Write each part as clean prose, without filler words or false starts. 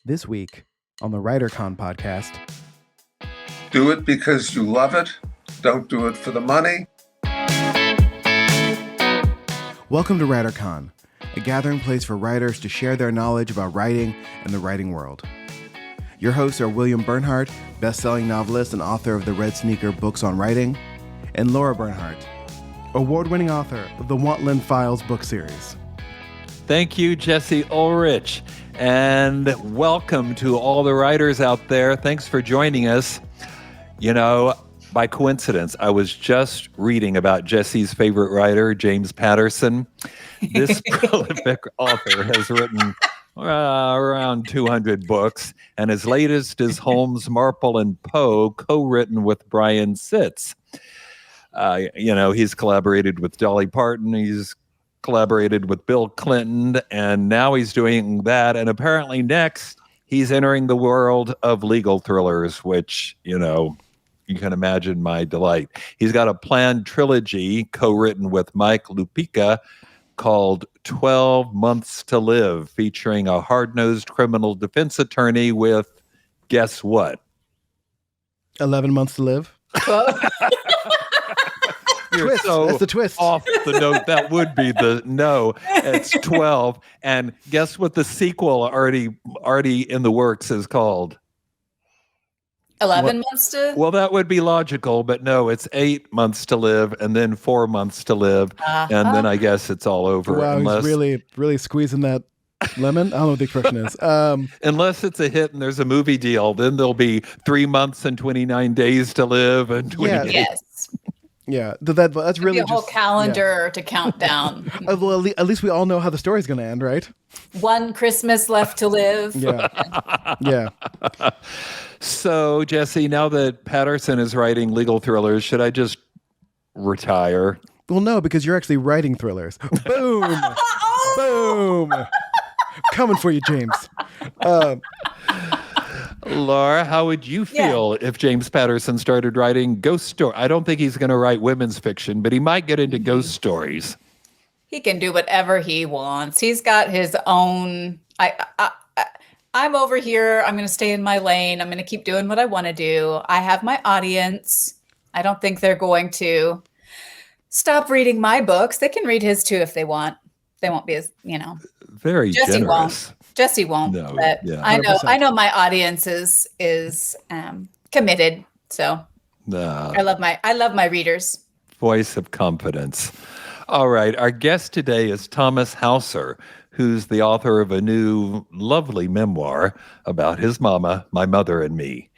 This week on the WriterCon podcast. Do it because you love it. Don't do it for the money. Welcome to WriterCon, a gathering place for writers to share their knowledge about writing and the writing world. Your hosts are William Bernhardt, best-selling novelist and author of the Red Sneaker books on writing, and Lara Bernhardt, award-winning author of the Wantland Files book series. Thank you, Jesse Ulrich, and welcome to all the writers out there. Thanks for joining us. You know, by coincidence, I was just reading about Jesse's favorite writer, James Patterson. This prolific author has written around 200 books, and his latest is Holmes, Marple, and Poe, co-written with Brian Sitz. He's collaborated with Dolly Parton. He's collaborated with Bill Clinton, and now he's doing that. And apparently next, he's entering the world of legal thrillers, which, you can imagine my delight. He's got a planned trilogy co-written with Mike Lupica called 12 Months to Live, featuring a hard-nosed criminal defense attorney with, guess what? 11 Months to Live? You're twist. so That's the twist. off the note. That would be the no. It's 12. And guess what the sequel already in the works is called? 11 months to? Well, that would be logical, but no, it's 8 months to live and then 4 months to live. And then I guess it's all over. Wow, he's really squeezing that lemon. I don't know what the expression is. Unless it's a hit and there's a movie deal, then there'll be 3 months and 29 days to live. And 28. Yes. Yeah, that's really a whole calendar to count down. Well, at least we all know how the story's going to end, right? One Christmas left to live. Yeah. So, Jesse, now that Patterson is writing legal thrillers, should I just retire? Well, no, because you're actually writing thrillers. Boom! Boom! Coming for you, James. Lara, how would you feel if James Patterson started writing ghost stories? I don't think he's going to write women's fiction, but he might get into ghost stories. He can do whatever he wants. He's got his own. I'm over here. I'm going to stay in my lane. I'm going to keep doing what I want to do. I have my audience. I don't think they're going to stop reading my books. They can read his too if they want. They won't be as, Very Jesse generous. Jesse won't. No, but yeah. I know my audience is committed. So I love my readers. Voice of confidence. All right. Our guest today is Thomas Hauser, who's the author of a new lovely memoir about his mama, my mother, and me.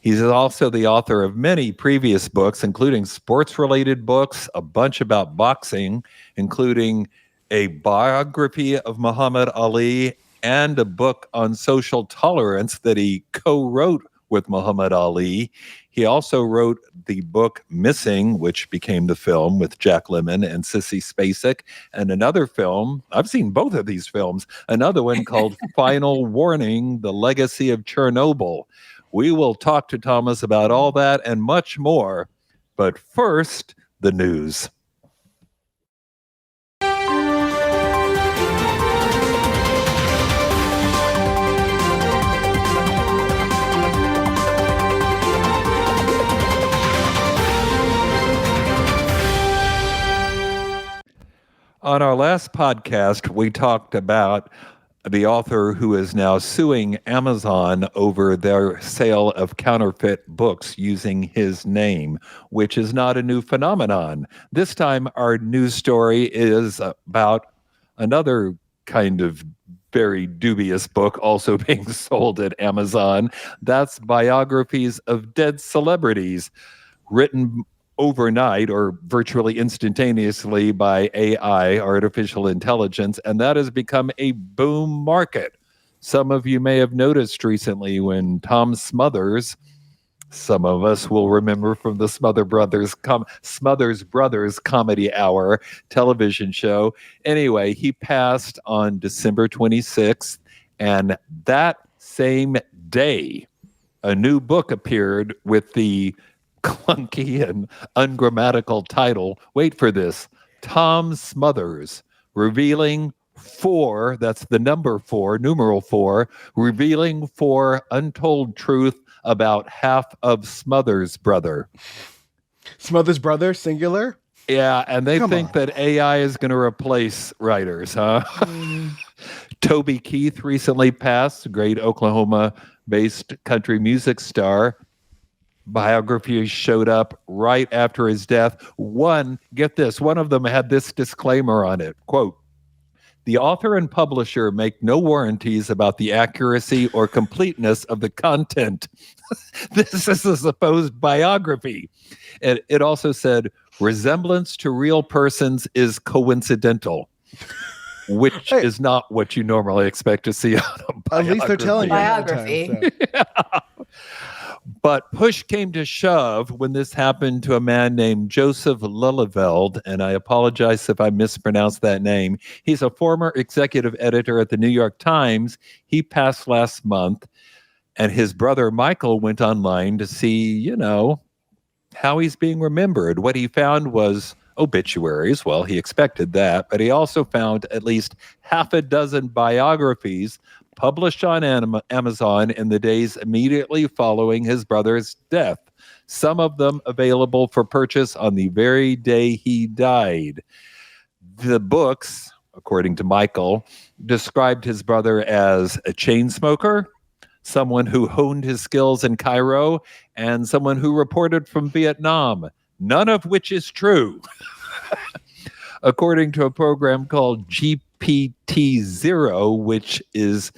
He's also the author of many previous books, including sports-related books, a bunch about boxing, including a biography of Muhammed Ali, and a book on social tolerance that he co-wrote with Muhammad Ali. He also wrote the book Missing, which became the film with Jack Lemmon and Sissy Spacek, and another film, I've seen both of these films, another one called Final Warning, The Legacy of Chernobyl. We will talk to Thomas about all that and much more, but first, the news. On our last podcast, we talked about the author who is now suing Amazon over their sale of counterfeit books using his name, which is not a new phenomenon. This time, our news story is about another kind of very dubious book also being sold at Amazon. That's biographies of dead celebrities written overnight or virtually instantaneously by AI, artificial intelligence, and that has become a boom market. Some of you may have noticed recently when Tom Smothers, some of us will remember from the Smothers Brothers Comedy Hour television show. Anyway, he passed on December 26th, and that same day, a new book appeared with the clunky and ungrammatical title, wait for this, Tom Smothers, revealing 4, that's the number 4, numeral 4, revealing 4 untold truth about half of Smothers' brother. Smothers' brother, singular? Yeah, and they Come think on. that AI is going to replace writers, huh? Toby Keith recently passed, a great Oklahoma-based country music star. Biographies showed up right after his death. Get this, one of them had this disclaimer on it, quote, "The author and publisher make no warranties about the accuracy or completeness of the content." This is a supposed biography. And it also said, "Resemblance to real persons is coincidental," which is not what you normally expect to see on a biography. At least they're telling you ahead of time, Biography. so. But push came to shove when this happened to a man named Joseph Lilleveld, and I apologize if I mispronounced that name. He's a former executive editor at the New York Times. He passed last month, and his brother Michael went online to see, how he's being remembered. What he found was obituaries. Well, he expected that, but he also found at least half a dozen biographies published on Amazon in the days immediately following his brother's death, some of them available for purchase on the very day he died. The books, according to Michael, described his brother as a chain smoker, someone who honed his skills in Cairo, and someone who reported from Vietnam, none of which is true. According to a program called GPT-0, which is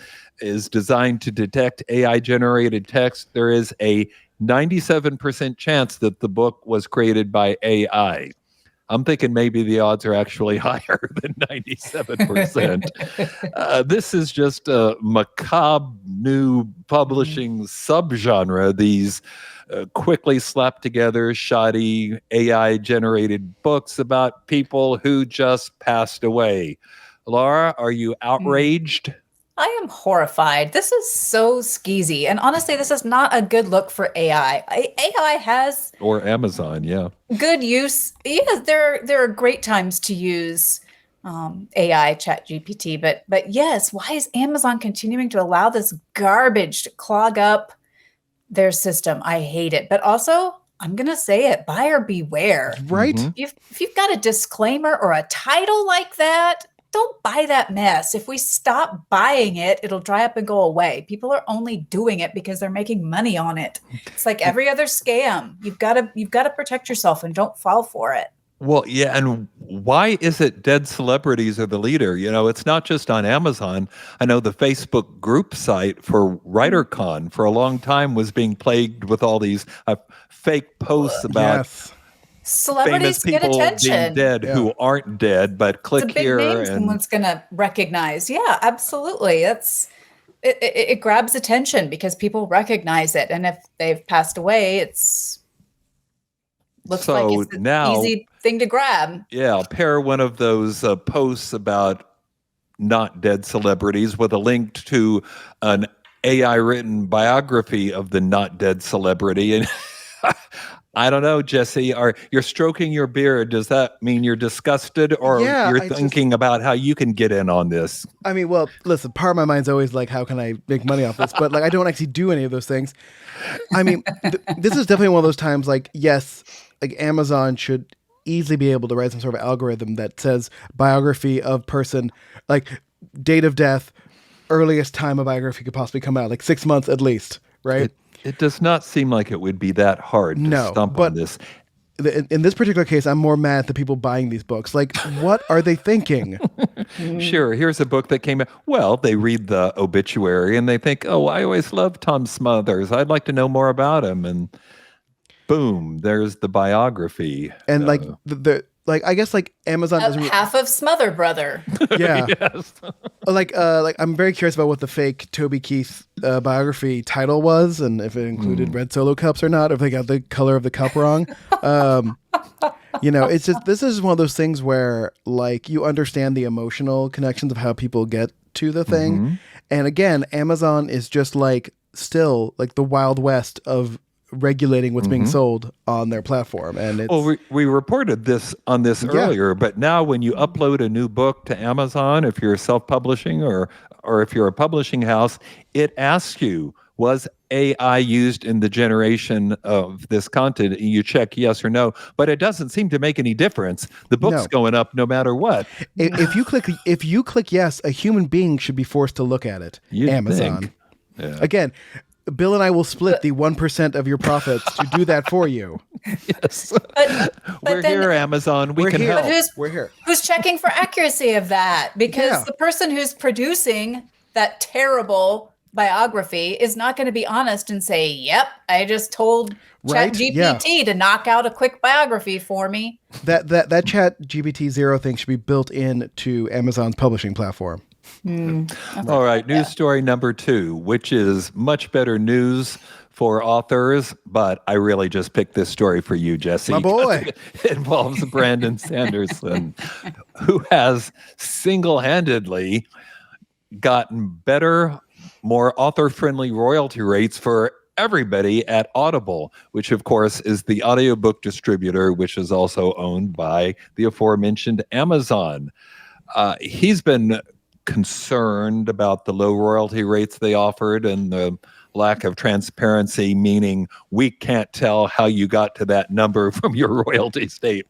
designed to detect AI-generated text, there is a 97% chance that the book was created by AI. I'm thinking maybe the odds are actually higher than 97%. This is just a macabre new publishing subgenre, these quickly slapped together, shoddy AI-generated books about people who just passed away. Lara, are you outraged? I am horrified. This is so skeezy. And honestly, this is not a good look for AI. AI has Or Amazon, yeah. good use. Yeah, there are great times to use AI, Chat GPT, but yes, why is Amazon continuing to allow this garbage to clog up their system? I hate it. But also, I'm gonna say it: buyer beware. Right? Mhm. If you've got a disclaimer or a title like that, don't buy that mess. If we stop buying it, it'll dry up and go away. People are only doing it because they're making money on it. It's like every other scam. You've got to protect yourself and don't fall for it. Well, yeah, and why is it dead celebrities are the leader? It's not just on Amazon. I know the Facebook group site for WriterCon for a long time was being plagued with all these fake posts about Yes. Celebrities famous get people being attention. dead who aren't dead, but It's click a big here name and someone's gonna recognize. Yeah, absolutely. It grabs attention because people recognize it, and if they've passed away, looks like So it's an now- easy thing to grab. yeah, pair one of those posts about not dead celebrities with a link to an AI written biography of the not dead celebrity. And I don't know, Jesse, you're stroking your beard. Does that mean you're disgusted, or Yeah, you're I just- thinking about how you can get in on this? I mean, well, listen, part of my mind's always like, how can I make money off this? But I don't actually do any of those things. I mean, this is definitely one of those times, yes, Amazon should easily be able to write some sort of algorithm that says biography of person, date of death, earliest time a biography could possibly come out, 6 months at least, right? It does not seem like it would be that hard to stump on this. In this particular case, I'm more mad at the people buying these books. What are they thinking? Sure, here's a book that came out. Well, they read the obituary and they think, oh, I always loved Tom Smothers. I'd like to know more about him. And boom, there's the biography. And I guess Amazon doesn't really, Half of Smother Brother. yeah. Yes. I'm very curious about what the fake Toby Keith biography title was, and if it included red Solo cups or not, if they got the color of the cup wrong. It's just, this is one of those things where you understand the emotional connections of how people get to the thing. And again, Amazon is just still the Wild West of regulating what's being sold on their platform. And it's Well, we reported this earlier, but now when you upload a new book to Amazon, if you're self-publishing or if you're a publishing house, it asks you, was AI used in the generation of this content? You check yes or no, but it doesn't seem to make any difference. The book's going up no matter what. if you click yes, a human being should be forced to look at it. You'd Amazon. think. Yeah. Again, Bill and I will split the 1% of your profits to do that for you. Yes. But We're then, here, Amazon. We can here. help. But We're here. who's checking for accuracy of that? Because the person who's producing that terrible biography is not going to be honest and say, yep, I just told ChatGPT to knock out a quick biography for me. That ChatGPT 0 thing should be built into Amazon's publishing platform. All right, news story number 2, which is much better news for authors, but I really just picked this story for you, Jesse. My boy. It involves Brandon Sanderson, who has single-handedly gotten better, more author-friendly royalty rates for everybody at Audible, which of course is the audiobook distributor, which is also owned by the aforementioned Amazon. He's been concerned about the low royalty rates they offered and the lack of transparency, meaning we can't tell how you got to that number from your royalty state,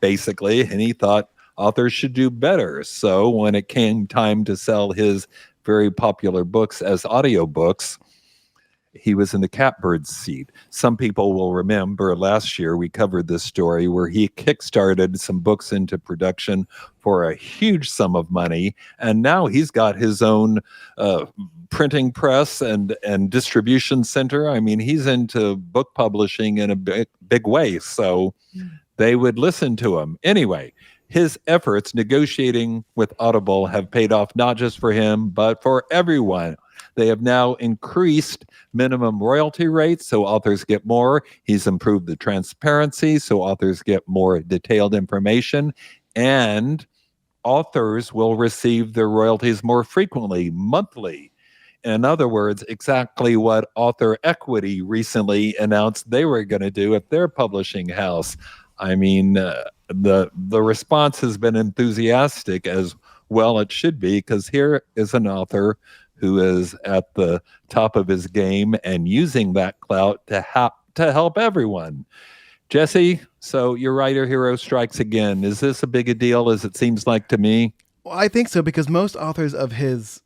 basically. And he thought authors should do better. So when it came time to sell his very popular books as audiobooks, he was in the catbird seat. Some people will remember last year we covered this story where he kickstarted some books into production for a huge sum of money, and now he's got his own printing press and distribution center. I mean, he's into book publishing in a big way, so they would listen to him. Anyway, his efforts negotiating with Audible have paid off not just for him, but for everyone. They have now increased minimum royalty rates, so authors get more. He's improved the transparency, so authors get more detailed information. And authors will receive their royalties more frequently, monthly. In other words, exactly what Author Equity recently announced they were going to do at their publishing house. I mean, the response has been enthusiastic, as well it should be, because here is an author who is at the top of his game and using that clout to help everyone. Jesse, so your writer hero strikes again. Is this a big a deal as it seems like to me? Well, I think so, because most authors of his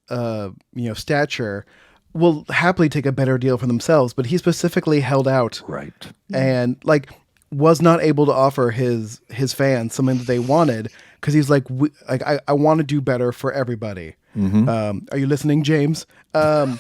stature will happily take a better deal for themselves, but he specifically held out. Right. And was not able to offer his fans something that they wanted, because he's like, I want to do better for everybody. Are you listening, James? And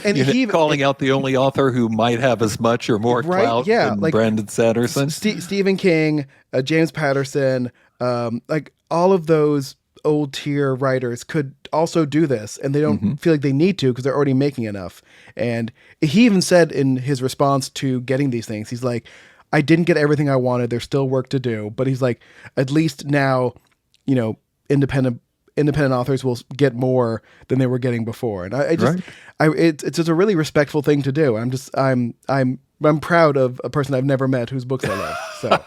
he calling out the only author who might have as much or more clout than Brandon Sanderson. Stephen King, James Patterson, all of those old tier writers could also do this, and they don't feel like they need to because they're already making enough. And he even said in his response to getting these things, he's like, I didn't get everything I wanted. There's still work to do, but he's like, at least now, independent authors will get more than they were getting before. And it's just a really respectful thing to do. I'm proud of a person I've never met whose books I love. So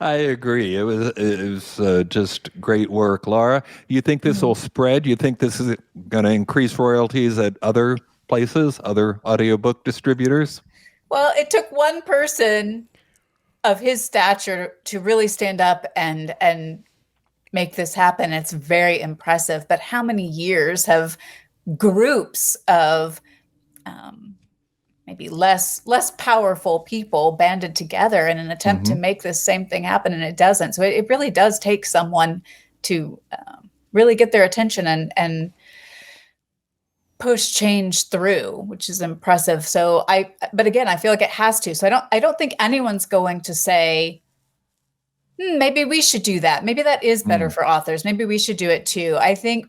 I agree. It was just great work, Lara. You think this will spread? You think this is going to increase royalties at other places, other audiobook distributors? Well, it took one person of his stature to really stand up and make this happen. It's very impressive. But how many years have groups of maybe less powerful people banded together in an attempt to make this same thing happen, and it doesn't? So it really does take someone to really get their attention and push change through, which is impressive. So but again, I feel like it has to. So I don't think anyone's going to say, maybe we should do that. Maybe that is better for authors. Maybe we should do it too. I think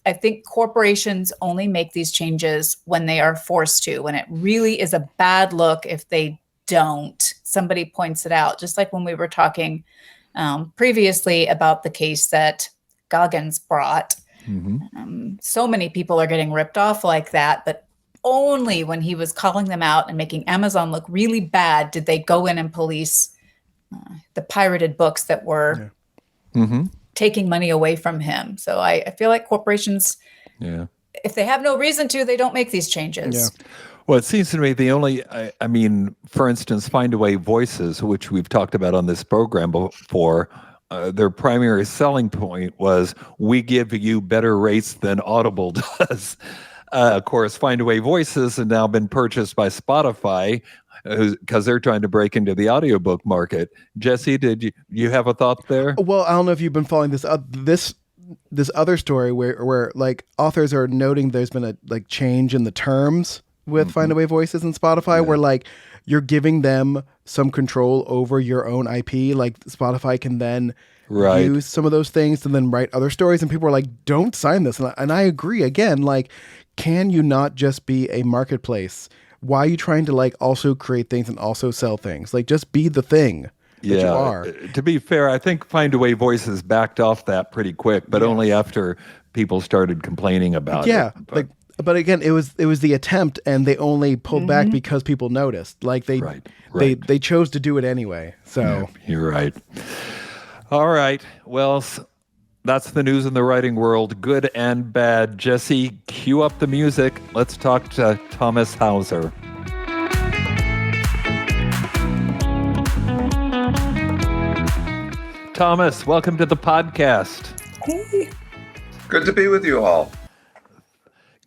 I think corporations only make these changes when they are forced to, when it really is a bad look if they don't. Somebody points it out, just like when we were talking previously about the case that Goggins brought. So many people are getting ripped off like that, but only when he was calling them out and making Amazon look really bad did they go in and police the pirated books that were taking money away from him. So I feel like corporations, if they have no reason to, they don't make these changes. Yeah. Well, it seems to me the only, I mean, for instance, Findaway Voices, which we've talked about on this program before, their primary selling point was, we give you better rates than Audible does. Of course, Findaway Voices have now been purchased by Spotify because they're trying to break into the audiobook market. Jesse, did you have a thought there? Well, I don't know if you've been following this other story where like authors are noting there's been a like change in the terms with Findaway Voices and Spotify, where like you're giving them some control over your own IP. Like Spotify can then use some of those things to then write other stories, and people are like, don't sign this. And I agree. Again, like, can you not just be a marketplace? Why are you trying to like also create things and also sell things? Like, just be the thing that you are. To be fair, I think Findaway Voices backed off that pretty quick, but only after people started complaining about it. But again, it was the attempt, and they only pulled back because people noticed. Like they chose to do it anyway. So you're right. All right. Well, that's the news in the writing world, good and bad. Jesse, cue up the music. Let's talk to Thomas Hauser. Thomas, welcome to the podcast. Hey. Good to be with you all.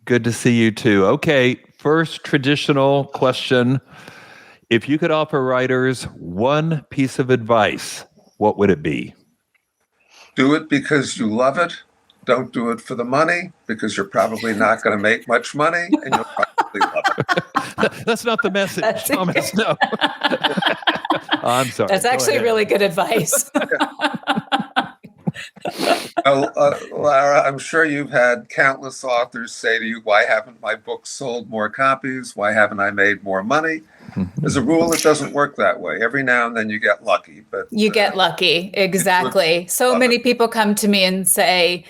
Good to see you too. Okay, first traditional question. If you could offer writers one piece of advice, what would it be? Do it because you love it. Don't do it for the money, because you're probably not going to make much money, and you'll probably love it. That's not the message, Thomas. No. I'm sorry. That's actually really good advice. Lara, I'm sure you've had countless authors say to you, why haven't my books sold more copies? Why haven't I made more money? As a rule, it doesn't work that way. Every now and then you get lucky. But you get lucky. Exactly. So many people come to me and say,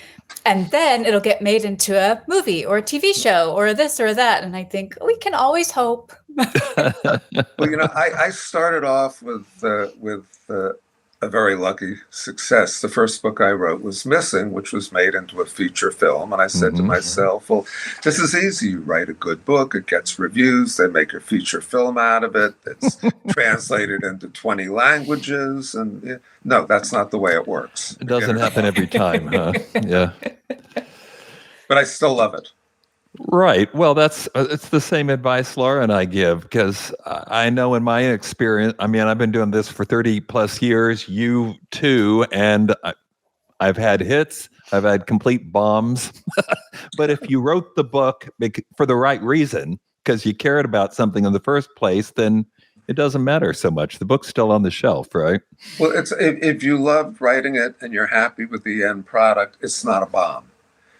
and then it'll get made into a movie or a TV show or this or that. And I think we can always hope. Well, I started off with a very lucky success. The first book I wrote was Missing, which was made into a feature film. And I said to myself, well, this is easy. You write a good book, it gets reviews, they make a feature film out of it. It's translated into 20 languages. And no, that's not the way it works. It doesn't happen every time, huh? Yeah. But I still love it. Right. Well, it's the same advice Lara and I give, because I know in my experience, I mean, I've been doing this for 30 plus years, you too, and I've had hits, I've had complete bombs. But if you wrote the book for the right reason, because you cared about something in the first place, then it doesn't matter so much. The book's still on the shelf, right? Well, if you love writing it and you're happy with the end product, it's not a bomb.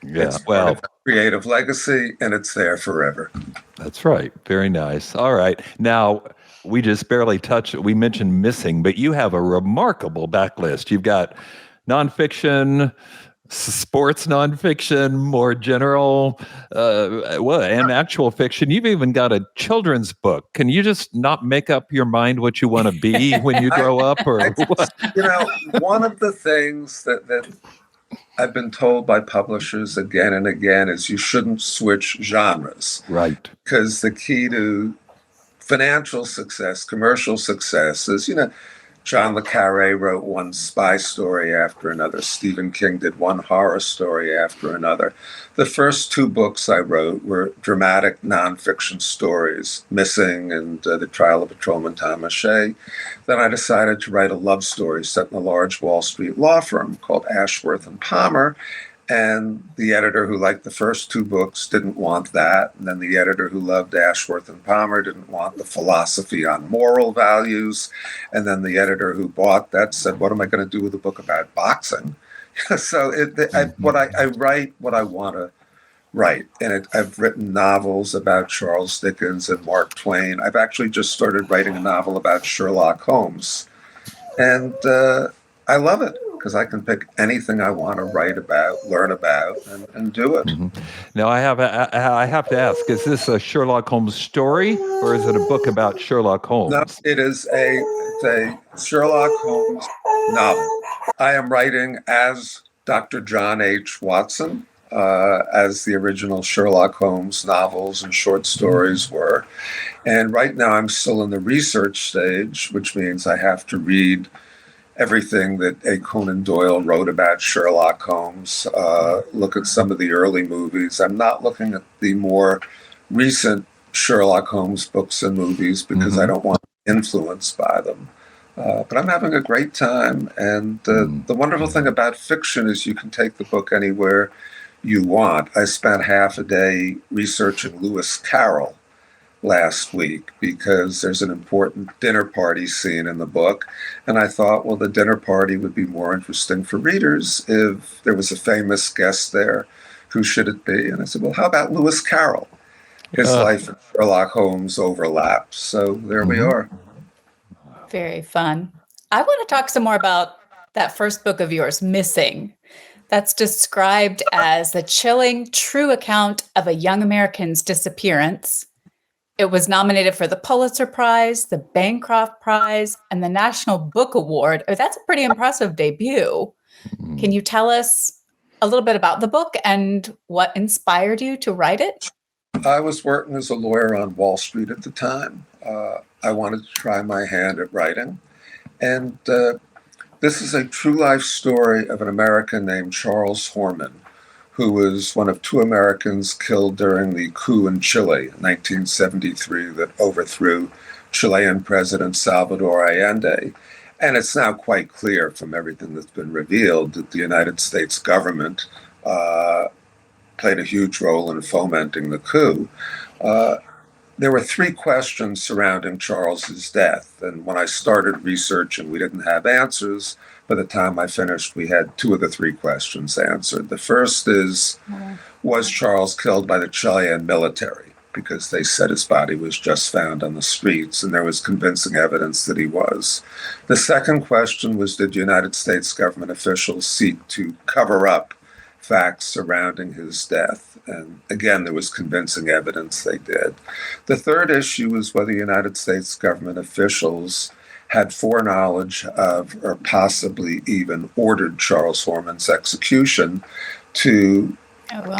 Yeah, it's part of a creative legacy, and it's there forever. That's right. Very nice. All right. Now, we just barely touched it. We mentioned Missing, but you have a remarkable backlist. You've got nonfiction, sports nonfiction, more general, and actual fiction. You've even got a children's book. Can you just not make up your mind what you want to be when you grow up? Or what? One of the things that I've been told by publishers again and again is you shouldn't switch genres. Right. Because the key to financial success, commercial success is, John le Carré wrote one spy story after another. Stephen King did one horror story after another. The first two books I wrote were dramatic nonfiction stories, Missing and The Trial of Patrolman Thomas Shea. Then I decided to write a love story set in a large Wall Street law firm called Ashworth and Palmer. And the editor who liked the first two books didn't want that. And then the editor who loved Ashworth and Palmer didn't want the philosophy on moral values. And then the editor who bought that said, what am I going to do with a book about boxing? So I write what I want to write. And I've written novels about Charles Dickens and Mark Twain. I've actually just started writing a novel about Sherlock Holmes. And I love it. because I can pick anything I want to write about, learn about, and do it. Now, I have to ask: is this a Sherlock Holmes story, or is it a book about Sherlock Holmes? No, it's a Sherlock Holmes novel. I am writing as Dr. John H. Watson, as the original Sherlock Holmes novels and short stories were. And right now I'm still in the research stage, which means I have to read everything that A. Conan Doyle wrote about Sherlock Holmes, look at some of the early movies. I'm not looking at the more recent Sherlock Holmes books and movies because I don't want to be influenced by them. But I'm having a great time. And the wonderful thing about fiction is you can take the book anywhere you want. I spent half a day researching Lewis Carroll last week because there's an important dinner party scene in the book. And I thought, well, the dinner party would be more interesting for readers if there was a famous guest there. Who should it be? And I said, well, how about Lewis Carroll? His life and Sherlock Holmes overlap. So there we are. Very fun. I want to talk some more about that first book of yours, Missing. That's described as the chilling, true account of a young American's disappearance. It was nominated for the Pulitzer Prize, the Bancroft Prize, and the National Book Award. Oh, that's a pretty impressive debut. Can you tell us a little bit about the book and what inspired you to write it? I was working as a lawyer on Wall Street at the time. I wanted to try my hand at writing. And this is a true life story of an American named Charles Horman, who was one of two Americans killed during the coup in Chile in 1973 that overthrew Chilean President Salvador Allende. And it's now quite clear from everything that's been revealed that the United States government played a huge role in fomenting the coup. There were three questions surrounding Charles's death. And when I started researching, we didn't have answers. By the time I finished, we had two of the three questions answered. The first is, was Charles killed by the Chilean military? Because they said his body was just found on the streets, and there was convincing evidence that he was. The second question was, did United States government officials seek to cover up facts surrounding his death? And again, there was convincing evidence they did. The third issue was whether United States government officials had foreknowledge of or possibly even ordered Charles Horman's execution to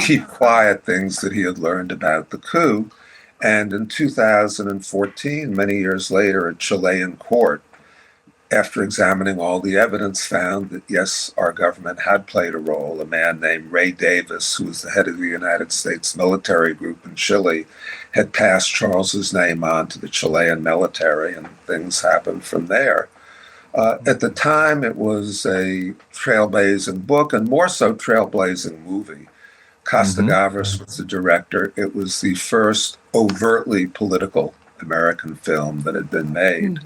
keep quiet things that he had learned about the coup. And in 2014, many years later, a Chilean court, after examining all the evidence, found that, yes, our government had played a role. A man named Ray Davis, who was the head of the United States military group in Chile, had passed Charles's name on to the Chilean military, and things happened from there. At the time, it was a trailblazing book, and more so trailblazing movie. Costa Gavras was the director. It was the first overtly political American film that had been made.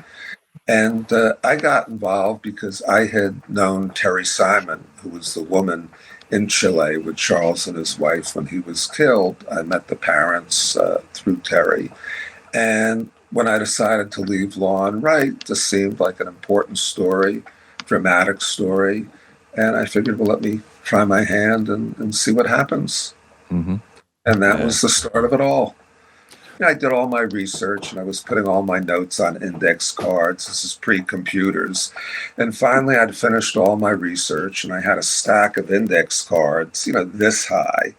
And I got involved because I had known Terry Simon, who was the woman in Chile with Charles and his wife when he was killed. I met the parents through Terry. And when I decided to leave law and write, this seemed like an important story, dramatic story. And I figured, well, let me try my hand and see what happens. And that was the start of it all. I did all my research and I was putting all my notes on index cards. This is pre-computers. And finally, I'd finished all my research and I had a stack of index cards, this high.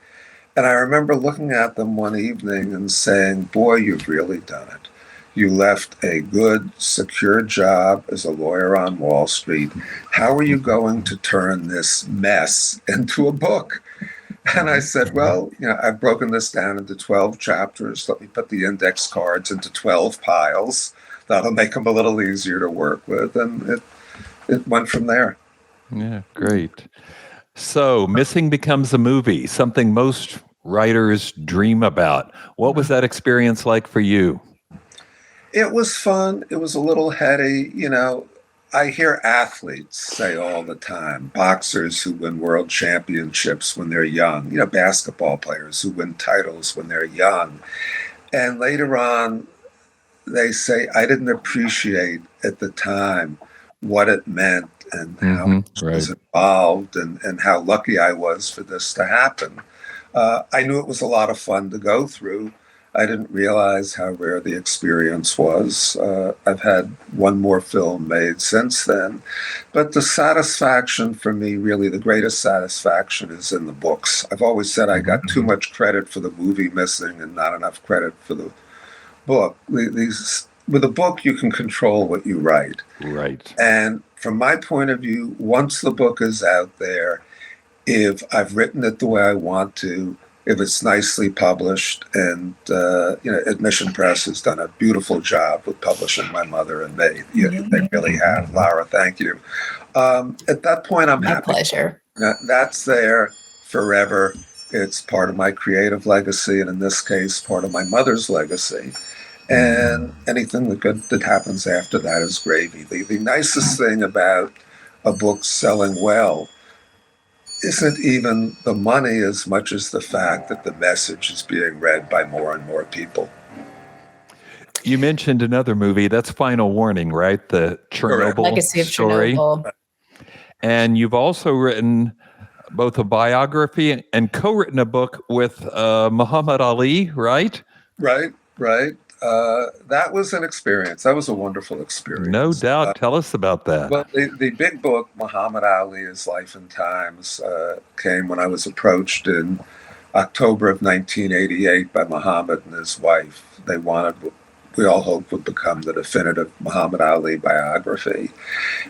And I remember looking at them one evening and saying, boy, you've really done it. You left a good, secure job as a lawyer on Wall Street. How are you going to turn this mess into a book? And I said, well, I've broken this down into 12 chapters. Let me put the index cards into 12 piles. That'll make them a little easier to work with. And it went from there. Yeah, great. So Missing becomes a movie, something most writers dream about. What was that experience like for you? It was fun. It was a little heady. I hear athletes say all the time, boxers who win world championships when they're young, basketball players who win titles when they're young. And later on, they say, I didn't appreciate at the time what it meant and how much was involved, and how lucky I was for this to happen. I knew it was a lot of fun to go through. I didn't realize how rare the experience was. I've had one more film made since then. But the satisfaction for me, really the greatest satisfaction, is in the books. I've always said I got too much credit for the movie missing and not enough credit for the book. With a book, you can control what you write. Right. And from my point of view, once the book is out there, if I've written it the way I want to, if it's nicely published, and Admission Press has done a beautiful job with publishing my mother and me. They really have. Lara, thank you. At that point, I'm happy. My pleasure. That's there forever. It's part of my creative legacy, and in this case, part of my mother's legacy. And anything that happens after that is gravy. The nicest thing about a book selling well isn't even the money as much as the fact that the message is being read by more and more people. You mentioned another movie. That's Final Warning, right? The Chernobyl Legacy of story. Chernobyl. And you've also written both a biography and co-written a book with Muhammed Ali, right? Right. That was an experience. That was a wonderful experience. No doubt. Tell us about that. Well, the big book, Muhammad Ali, His Life and Times, came when I was approached in October of 1988 by Muhammad and his wife. They wanted what we all hoped would become the definitive Muhammad Ali biography.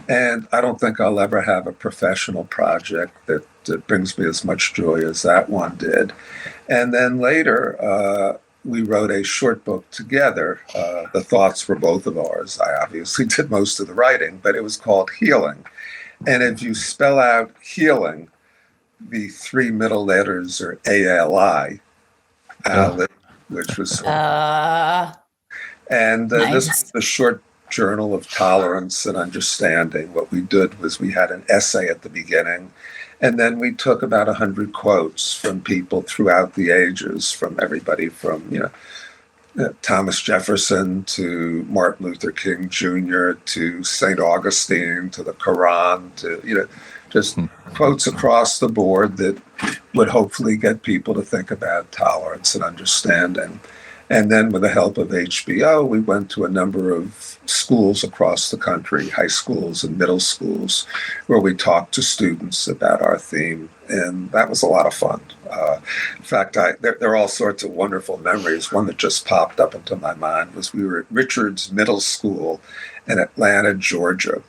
And I don't think I'll ever have a professional project that brings me as much joy as that one did. And then later, we wrote a short book together. The thoughts were both of ours. I obviously did most of the writing, but it was called Healing. And if you spell out healing, the three middle letters are ALI, which was... And nice. This was the short journal of tolerance and understanding. What we did was we had an essay at the beginning, and then we took about 100 quotes from people throughout the ages, from everybody from, Thomas Jefferson to Martin Luther King Jr. to St. Augustine to the Quran to, just quotes across the board that would hopefully get people to think about tolerance and understanding. And then with the help of HBO, we went to a number of schools across the country, high schools and middle schools, where we talked to students about our theme. And that was a lot of fun. In fact, there are all sorts of wonderful memories. One that just popped up into my mind was we were at Richards Middle School in Atlanta, Georgia.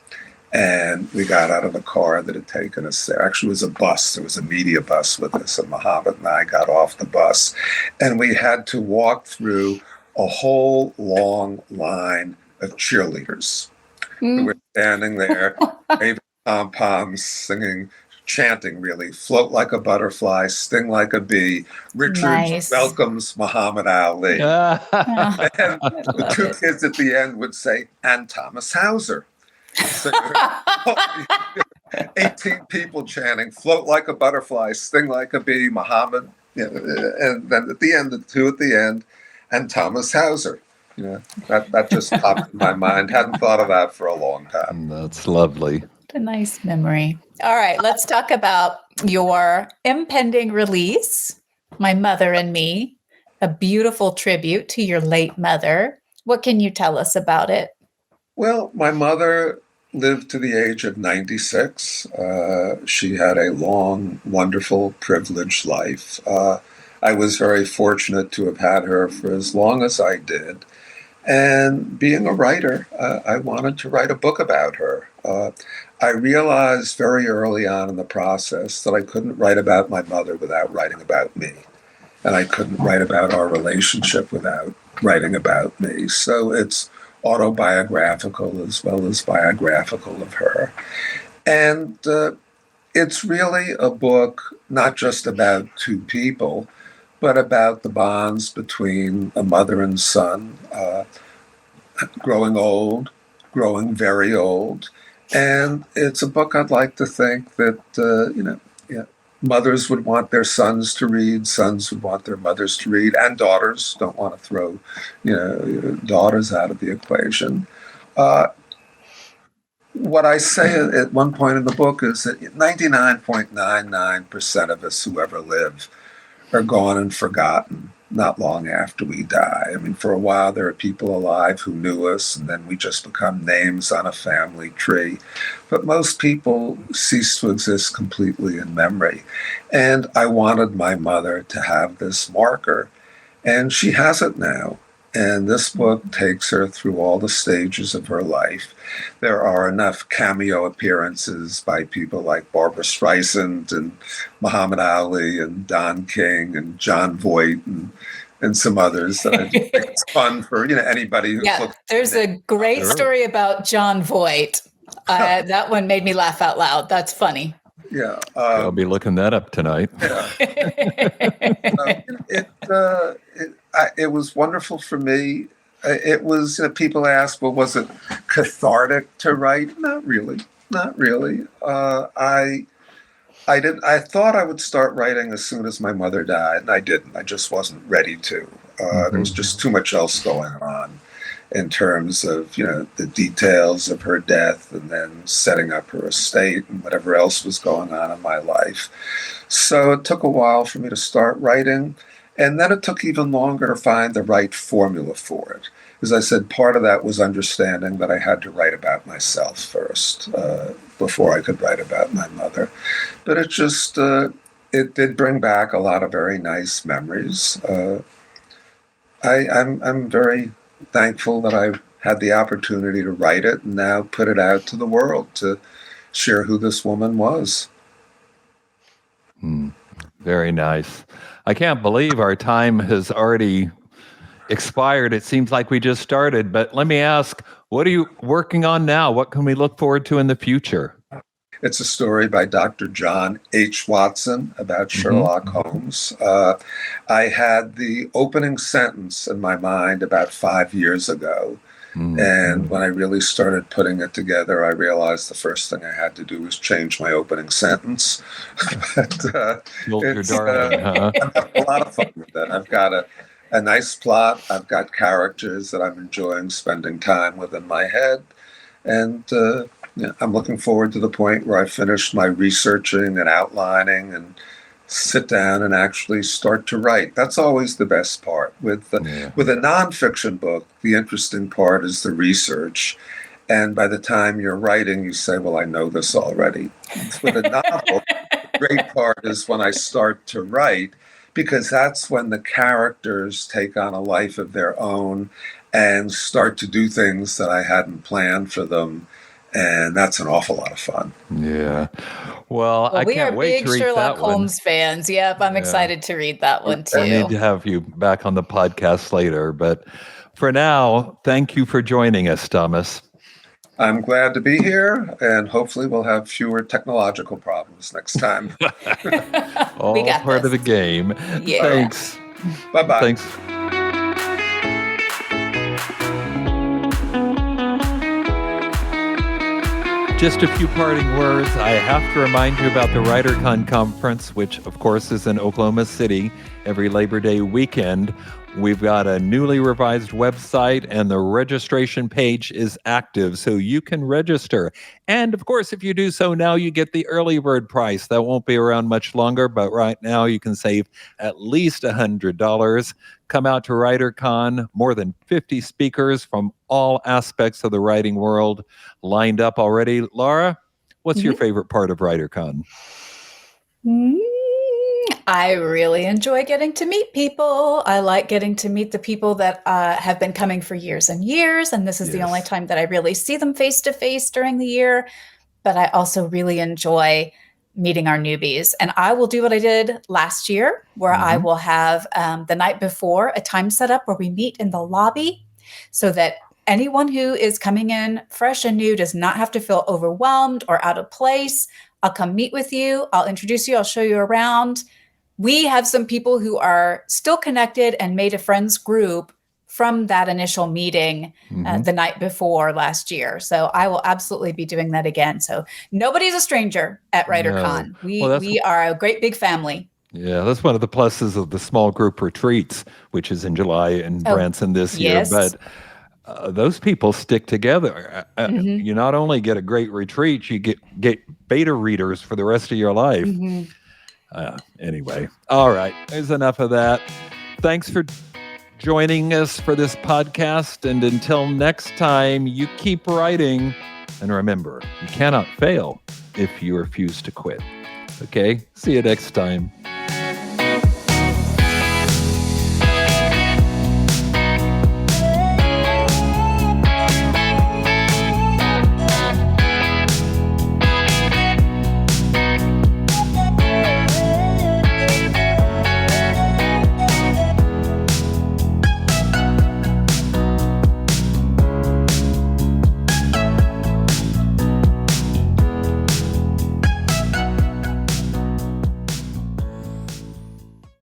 And we got out of the car that had taken us there. Actually, it was a bus. There was a media bus with us, and Muhammad and I got off the bus. And we had to walk through a whole long line of cheerleaders who were standing there, waving pom-poms, singing, chanting really, float like a butterfly, sting like a bee. Richards welcomes Muhammad Ali. And the two kids at the end would say, and Thomas Hauser. So 18 people chanting, float like a butterfly, sting like a bee, Muhammad, and then at the end, the two at the end, and Thomas Hauser. That just popped in my mind. Hadn't thought of that for a long time. That's lovely. What a nice memory. All right, let's talk about your impending release, My Mother and Me, a beautiful tribute to your late mother. What can you tell us about it? Well, my mother lived to the age of 96. She had a long, wonderful, privileged life. I was very fortunate to have had her for as long as I did. And being a writer, I wanted to write a book about her. I realized very early on in the process that I couldn't write about my mother without writing about me. And I couldn't write about our relationship without writing about me. So it's autobiographical as well as biographical of her. And it's really a book not just about two people, but about the bonds between a mother and son, growing old, growing very old. And it's a book I'd like to think that, mothers would want their sons to read, sons would want their mothers to read, and daughters. Don't want to throw, daughters out of the equation. what I say at one point in the book is that 99.99% of us who ever live are gone and forgotten not long after we die. I mean, for a while, there are people alive who knew us, and then we just become names on a family tree. But most people cease to exist completely in memory. And I wanted my mother to have this marker, and she has it now. And this book takes her through all the stages of her life. There are enough cameo appearances by people like Barbara Streisand and Muhammad Ali and Don King and John Voight and some others that I just think it's fun for anybody who's looking. There's a great story about John Voight. That one made me laugh out loud. That's funny. Yeah, I'll be looking that up tonight. Yeah. It was wonderful for me. It was, people ask, well, was it cathartic to write? Not really. I thought I would start writing as soon as my mother died, and I didn't. I just wasn't ready to. There was just too much else going on in terms of, the details of her death and then setting up her estate and whatever else was going on in my life. So it took a while for me to start writing. And then it took even longer to find the right formula for it. As I said, part of that was understanding that I had to write about myself first before I could write about my mother. But it just, it did bring back a lot of very nice memories. I'm very thankful that I had the opportunity to write it and now put it out to the world to share who this woman was. Very nice. I can't believe our time has already expired. It seems like we just started, but let me ask, what are you working on now? What can we look forward to in the future? It's a story by Dr. John H. Watson about Sherlock Holmes. I had the opening sentence in my mind about 5 years ago. And when I really started putting it together, I realized the first thing I had to do was change my opening sentence. But, it's I'm having a lot of fun with it. I've got a nice plot. I've got characters that I'm enjoying spending time with in my head. And I'm looking forward to the point where I finish my researching and outlining and sit down and actually start to write. That's always the best part. With a nonfiction book, the interesting part is the research. And by the time you're writing, you say, well, I know this already. With a novel, the great part is when I start to write, because that's when the characters take on a life of their own and start to do things that I hadn't planned for them. And that's an awful lot of fun. Yeah. Well, I can't wait to read that one. We are big Sherlock Holmes fans. Yep, I'm excited to read that one too. I need to have you back on the podcast later. But for now, thank you for joining us, Thomas. I'm glad to be here, and hopefully we'll have fewer technological problems next time. All part of the game. Yeah. Thanks. Bye-bye. Thanks. Just a few parting words. I have to remind you about the WriterCon conference, which, of course, is in Oklahoma City every Labor Day weekend. We've got a newly revised website, and the registration page is active, so you can register. And, of course, if you do so now, you get the early bird price. That won't be around much longer, but right now you can save at least $100. Come out to WriterCon. More than 50 speakers from all aspects of the writing world lined up already. Lara, what's your favorite part of WriterCon? I really enjoy getting to meet people. I like getting to meet the people that have been coming for years and years, and this is the only time that I really see them face to face during the year. But I also really enjoy meeting our newbies. And I will do what I did last year, where I will have the night before a time set up where we meet in the lobby so that anyone who is coming in fresh and new does not have to feel overwhelmed or out of place. I'll come meet with you. I'll introduce you. I'll show you around. We have some people who are still connected and made a friends group from that initial meeting the night before last year. So I will absolutely be doing that again. So nobody's a stranger at WriterCon. No. We are a great big family. Yeah, that's one of the pluses of the small group retreats, which is in July in Branson this year. But those people stick together. You not only get a great retreat, you get beta readers for the rest of your life. Anyway, all right, there's enough of that. Thanks for joining us for this podcast. And until next time, you keep writing. And remember, you cannot fail if you refuse to quit. Okay, see you next time.